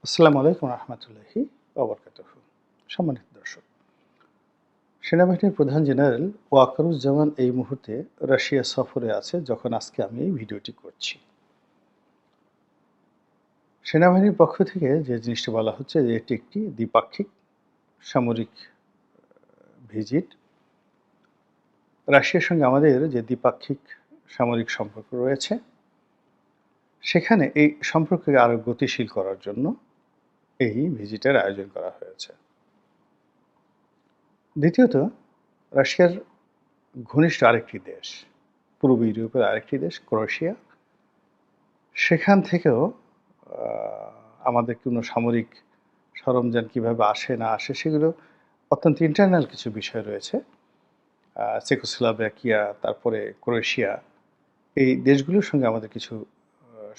আসসালামু আলাইকুম রহমতুল্লাহি ওবরকাতুহু। সম্মানিত দর্শক, সেনাবাহিনীর প্রধান জেনারেল ওয়াকারুজ্জামান এই মুহূর্তে রাশিয়া সফরে আছে যখন আজকে আমি এই ভিডিওটি করছি। সেনাবাহিনীর পক্ষ থেকে যে জিনিসটি বলা হচ্ছে যে এটি একটি দ্বিপাক্ষিক সামরিক ভিজিট। রাশিয়ার সঙ্গে আমাদের যে দ্বিপাক্ষিক সামরিক সম্পর্ক রয়েছে, সেখানে এই সম্পর্ককে আরও গতিশীল করার জন্য এই ভিজিটের আয়োজন করা হয়েছে। দ্বিতীয়ত, রাশিয়ার ঘনিষ্ঠ আরেকটি দেশ, পূর্ব ইউরোপের আরেকটি দেশ ক্রোয়েশিয়া, সেখান থেকেও আমাদের কোনো সামরিক সরঞ্জাম কীভাবে আসে না আসে সেগুলো অত্যন্ত ইন্টারনাল কিছু বিষয় রয়েছে। চেকোস্লোভাকিয়া, তারপরে ক্রোয়েশিয়া, এই দেশগুলোর সঙ্গে আমাদের কিছু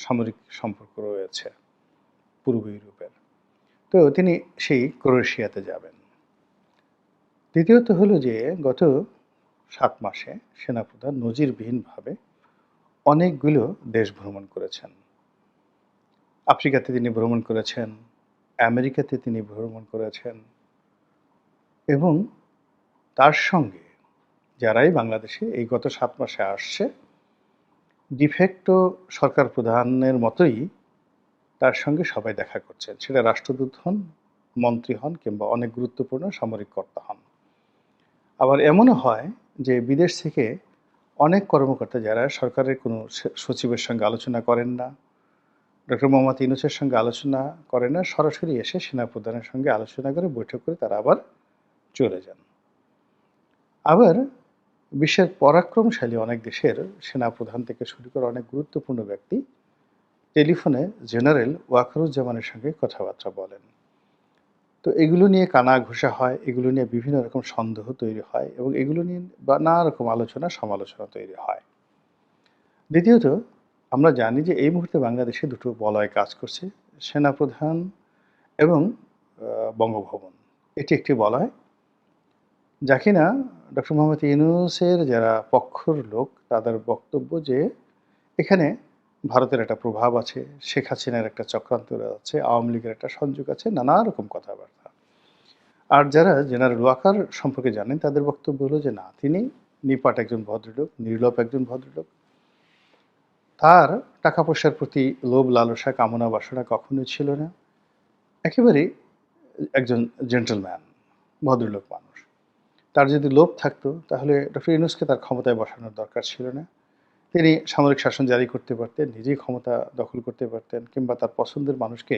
সামরিক সম্পর্ক রয়েছে পূর্ব ইউরোপের। তো তিনি সেই ক্রোয়েশিয়াতে যাবেন। দ্বিতীয়ত হলো যে গত 7 মাসে সেনাপ্রধান নজিরবিহীনভাবে অনেকগুলো দেশ ভ্রমণ করেছেন। আফ্রিকাতে তিনি ভ্রমণ করেছেন, আমেরিকাতে তিনি ভ্রমণ করেছেন এবং তার সঙ্গে যারাই বাংলাদেশে এই গত 7 মাসে আসছে, ডিফেক্টো সরকার প্রধানের মতোই তার সঙ্গে সবাই দেখা করছেন। সেটা রাষ্ট্রদূত হন, মন্ত্রী হন কিংবা অনেক গুরুত্বপূর্ণ সামরিক কর্তা হন। আবার এমনও হয় যে বিদেশ থেকে অনেক কর্মকর্তা যারা সরকারের কোনো সচিবের সঙ্গে আলোচনা করেন না, ডক্টর মোহাম্মদ ইউনূসের সঙ্গে আলোচনা করে না, সরাসরি এসে সেনাপ্রধানের সঙ্গে আলোচনা করে বৈঠক করে তারা আবার চলে যান। আবার বিশ্বের পরাক্রমশালী অনেক দেশের সেনাপ্রধান থেকে শুরু করে অনেক গুরুত্বপূর্ণ ব্যক্তি টেলিফোনে জেনারেল ওয়াকারুজ্জামানের সঙ্গে কথাবার্তা বলেন। তো এগুলো নিয়ে কানা ঘুষা হয়, এগুলো নিয়ে বিভিন্ন রকম সন্দেহ তৈরি হয় এবং এগুলো নিয়ে নানা রকম আলোচনা সমালোচনা তৈরি হয়। দ্বিতীয়ত, আমরা জানি যে এই মুহূর্তে বাংলাদেশে দুটো বলয় কাজ করছে, সেনাপ্রধান এবং বঙ্গভবন। এটি একটি বলয় যা কিনা ডক্টর মোহাম্মদ ইউনূসের যারা পক্ষর লোক তাদের বক্তব্য যে এখানে ভারতের একটা প্রভাব আছে, শেখ হাসিনার একটা চক্রান্ত আছে, আওয়ামী লীগের একটা সংযোগ আছে, নানা রকম কথাবার্তা। আর যারা জেনারেল ওয়াকার সম্পর্কে জানেন তাদের বক্তব্য হলো যে না, তিনি নিপাট একজন ভদ্রলোক, নির্লোভ একজন ভদ্রলোক। তার টাকা পয়সার প্রতি লোভ লালসা কামনা বাসনা কখনোই ছিল না। একেবারেই একজন জেন্টলম্যান, ভদ্রলোক মানুষ। তার যদি লোভ থাকতো তাহলে ডক্টর ইউনূসকে তার ক্ষমতায় বসানোর দরকার ছিল না। তিনি সামরিক শাসন জারি করতে পারতেন, নিজেই ক্ষমতা দখল করতে পারতেন কিংবা তার পছন্দের মানুষকে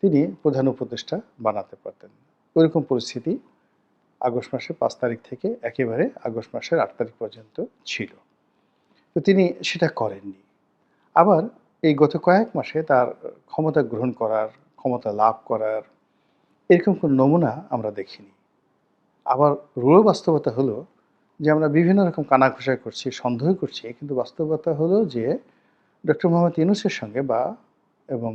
তিনি প্রধান উপদেষ্টা বানাতে পারতেন। ওইরকম পরিস্থিতি আগস্ট মাসের 5 তারিখ থেকে একেবারে আগস্ট মাসের 8 তারিখ পর্যন্ত ছিল। তো তিনি সেটা করেননি। আবার এই গত কয়েক মাসে তার ক্ষমতা গ্রহণ করার, ক্ষমতা লাভ করার এরকম কোনো নমুনা আমরা দেখিনি। আবার রূঢ় বাস্তবতা হলো যে আমরা বিভিন্ন রকম কানাঘুষা করছি, সন্দেহ করছি, কিন্তু বাস্তবতা হলো যে ডক্টর মোহাম্মদ ইউনূসের সঙ্গে এবং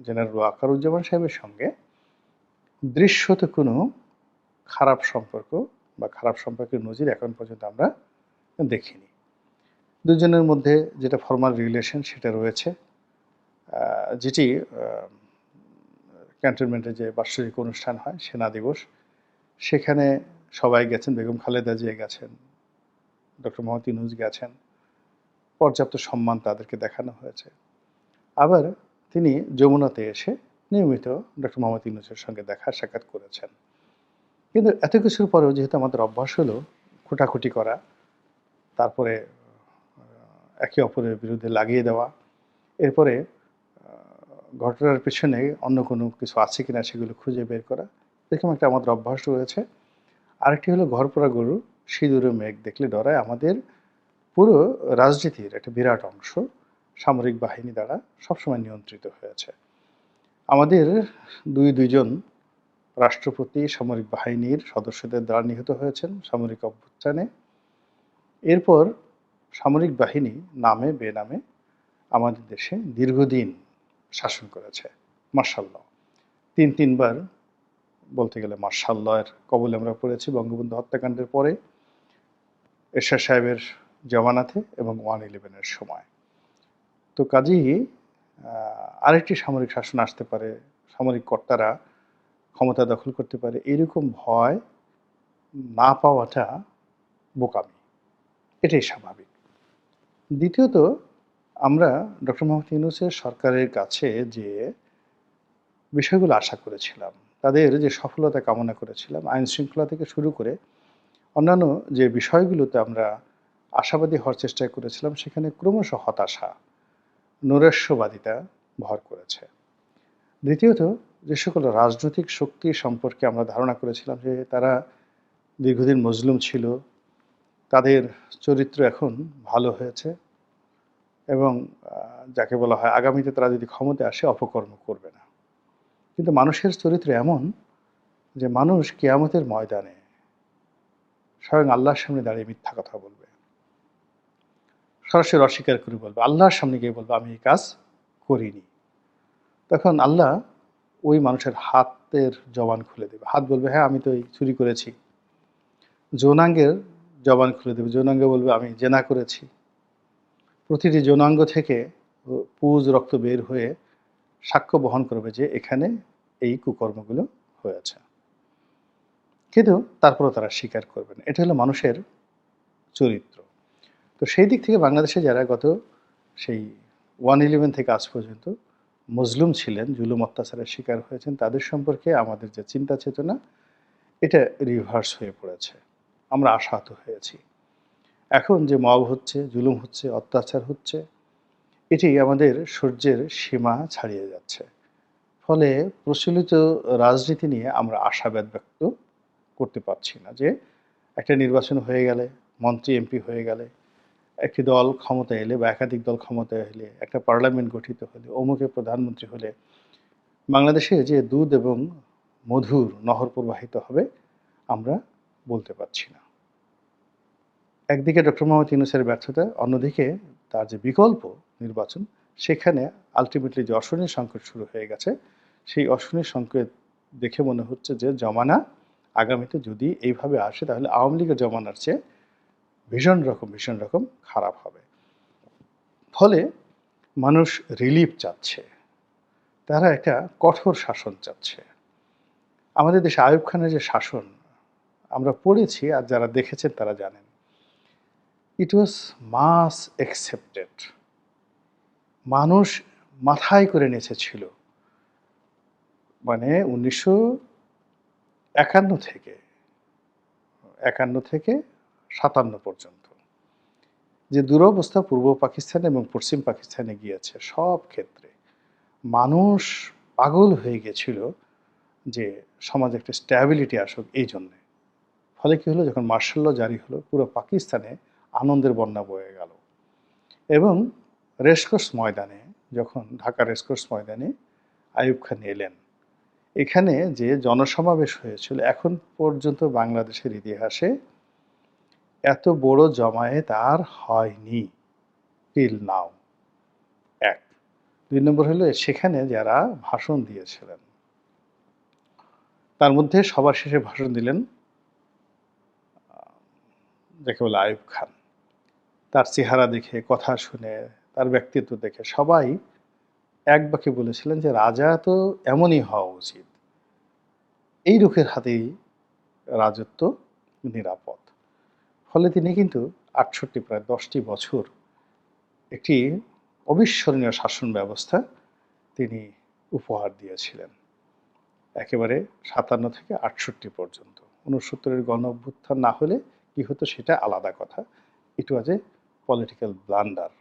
জেনারেল ওয়াকারুজ্জামান সাহেবের সঙ্গে দৃশ্যত কোনো খারাপ সম্পর্ক বা খারাপ সম্পর্কের নজির এখন পর্যন্ত আমরা দেখিনি। দুজনের মধ্যে যেটা ফরমাল রিলেশন সেটা রয়েছে, যেটি ক্যান্টনমেন্টে যে বার্ষিক অনুষ্ঠান হয় সেনা দিবস, সেখানে সবাই গেছেন, বেগম খালেদা জিয়া গেছেন, ডক্টর মোহাম্মদ ইউনূস গেছেন, পর্যাপ্ত সম্মান তাদেরকে দেখানো হয়েছে। আবার তিনি যমুনাতে এসে নিয়মিত ডক্টর মোহাম্মদ ইউনূসের সঙ্গে দেখা সাক্ষাৎ করেছেন। কিন্তু এত কিছুর পরেও যেহেতু আমাদের অভ্যাস হলো খুঁটাখুটি করা, তারপরে একে অপরের বিরুদ্ধে লাগিয়ে দেওয়া, এরপরে ঘটনার পেছনে অন্য কোনো কিছু আছে কিনা সেগুলো খুঁজে বের করা, এরকম একটা আমাদের অভ্যাস রয়েছে। আরেকটি হলো ঘরপোড়া গরু সিঁদুরে মেঘ দেখলে ডরায়। আমাদের পুরো রাজনীতির একটা বিরাট অংশ সামরিক বাহিনী দ্বারা সবসময় নিয়ন্ত্রিত হয়েছে। আমাদের দুইজন রাষ্ট্রপতি সামরিক বাহিনীর সদস্যদের দ্বারা নিহত হয়েছেন সামরিক অভ্যুত্থানে। এরপর সামরিক বাহিনী নামে বেনামে আমাদের দেশে দীর্ঘদিন শাসন করেছে। মার্শাল ল 3বার বলতে গেলে মার্শাল লয়ের কবলে আমরা পড়েছি বঙ্গবন্ধু হত্যাকাণ্ডের পরে, এরশাদ সাহেবের জমানাতে এবং 1/11-এর সময়। তো কাজেই আরেকটি সামরিক শাসন আসতে পারে সামরিক কর্তারা ক্ষমতা দখল করতে পারে, এরকম ভয় না পাওয়াটা বোকামি, এটাই স্বাভাবিক। দ্বিতীয়ত, আমরা ডক্টর মোহাম্মদ ইউনূসের সরকারের কাছে যে বিষয়গুলো আশা করেছিলাম, তাদের যে সফলতা কামনা করেছিলাম, আইন শৃঙ্খলা থেকে শুরু করে অন্যান্য যে বিষয়গুলোতে আমরা আশাবাদী হওয়ার চেষ্টা করেছিলাম, সেখানে ক্রমশ হতাশা, নৈরাশ্যবাদিতা ভর করেছে। দ্বিতীয়ত, যে সকল রাজনৈতিক শক্তি সম্পর্কে আমরা ধারণা করেছিলাম যে তারা দীর্ঘদিন মজলুম ছিল, তাদের চরিত্র এখন ভালো হয়েছে এবং যাকে বলা হয় আগামীতে তারা যদি ক্ষমতায় আসে অপকর্ম করবে না। কিন্তু মানুষের চরিত্র এমন যে মানুষ কিয়ামতের ময়দানে স্বয়ং আল্লাহর সামনে দাঁড়িয়ে মিথ্যা কথা বলবে, সরাসরি অস্বীকার করে বলবে, আল্লাহর সামনে গিয়ে বলবে আমি এই কাজ করিনি। তখন আল্লাহ ওই মানুষের হাতের জবান খুলে দেবে, হাত বলবে হ্যাঁ আমি তো এই চুরি করেছি। যৌনাঙ্গের জবান খুলে দেবে, যৌনাঙ্গ বলবে আমি জেনা করেছি। প্রতিটি যৌনাঙ্গ থেকে পুজ রক্ত বের হয়ে সাক্ষ্য বহন করবে যে এখানে এই কুকর্মগুলো হয়েছে, কিন্তু তারপরেও তারা স্বীকার করবে না। এটা হলো মানুষের চরিত্র। তো সেই দিক থেকে বাংলাদেশে যারা গত সেই 1/11 থেকে আজ পর্যন্ত মজলুম ছিলেন, জুলুম অত্যাচারের শিকার হয়েছেন, তাদের সম্পর্কে আমাদের যে চিন্তা চেতনা, এটা রিভার্স হয়ে পড়েছে। আমরা আশাহত হয়েছি। এখন যে মব হচ্ছে, জুলুম হচ্ছে, অত্যাচার হচ্ছে, এটি আমাদের সহ্যের সীমা ছাড়িয়ে যাচ্ছে। ফলে প্রচলিত রাজনীতি নিয়ে আমরা আশাবাদ ব্যক্ত করতে পারছি না যে একটা নির্বাচন হয়ে গেলে, মন্ত্রী এমপি হয়ে গেলে, একটি দল ক্ষমতায় এলে বা একাধিক দল ক্ষমতায় এলে, একটা পার্লামেন্ট গঠিত হলে, অমুকে প্রধানমন্ত্রী হলে বাংলাদেশে যে দুধ এবং মধুর নহর প্রবাহিত হবে আমরা বলতে পারছি না। একদিকে ডক্টর মোহাম্মদ ইউনূসের ব্যর্থতা, অন্যদিকে তার যে বিকল্প নির্বাচন, সেখানে আলটিমেটলি যে অশনি সংকট শুরু হয়ে গেছে, সেই অশনি সংকেত দেখে মনে হচ্ছে যে জমানা আগামীতে যদি এইভাবে আসে তাহলে আওয়ামী লীগের জমানার চেয়ে ভীষণ রকম খারাপ হবে। ফলে মানুষ রিলিফ চাচ্ছে, তারা একটা কঠোর শাসন চাচ্ছে। আমাদের দেশে আইয়ুব খানের যে শাসন আমরা পড়েছি, আর যারা দেখেছেন তারা জানেন, ইট ওয়াজ মাস অ্যাকসেপ্টেড। মানুষ মাথায় করে নেচেছিল। মানে 1951 থেকে 57 পর্যন্ত যে দুরবস্থা পূর্ব পাকিস্তান এবং পশ্চিম পাকিস্তানে গিয়েছে, সব ক্ষেত্রে মানুষ পাগল হয়ে গেছিল যে সমাজে একটা স্ট্যাবিলিটি আসুক এই জন্যে। ফলে কী হলো, যখন মার্শাল ল জারি হলো পুরো পাকিস্তানে আনন্দের বন্যা বয়ে গেল। এবং রেসকোর্স ময়দানে, যখন ঢাকা রেসকোর্স ময়দানে আইয়ুব খান এলেন, এখানে যে জনসমাবেশ হয়েছিল এখন পর্যন্ত বাংলাদেশের ইতিহাসে এত বড় জমায়েত আর হয়নি টিল নাও। এক। ২ নম্বর হলো সেখানে যারা ভাষণ দিয়েছিলেন, তার মধ্যে সবার শেষে ভাষণ দিলেন যাকে বলে আইয়ুব খান। তার চেহারা দেখে, কথা শুনে, তার ব্যক্তিত্ব দেখে সবাই এক বাক্যে বলেছিলেন যে রাজা তো এমনই হওয়া উচিত, এই রুখের হাতেই রাজত্ব নিরাপদ। ফলে তিনি কিন্তু ৬৮ প্রায় ১০টি বছর একটি অবিস্মরণীয় শাসন ব্যবস্থা তিনি উপহার দিয়েছিলেন, একেবারে ৫৭ থেকে ৬৮ পর্যন্ত। ৬৯-এর গণ অভ্যুত্থান না হলে কি হতো সেটা আলাদা কথা। ইট ওয়াজ এ পলিটিক্যাল ব্লান্ডার।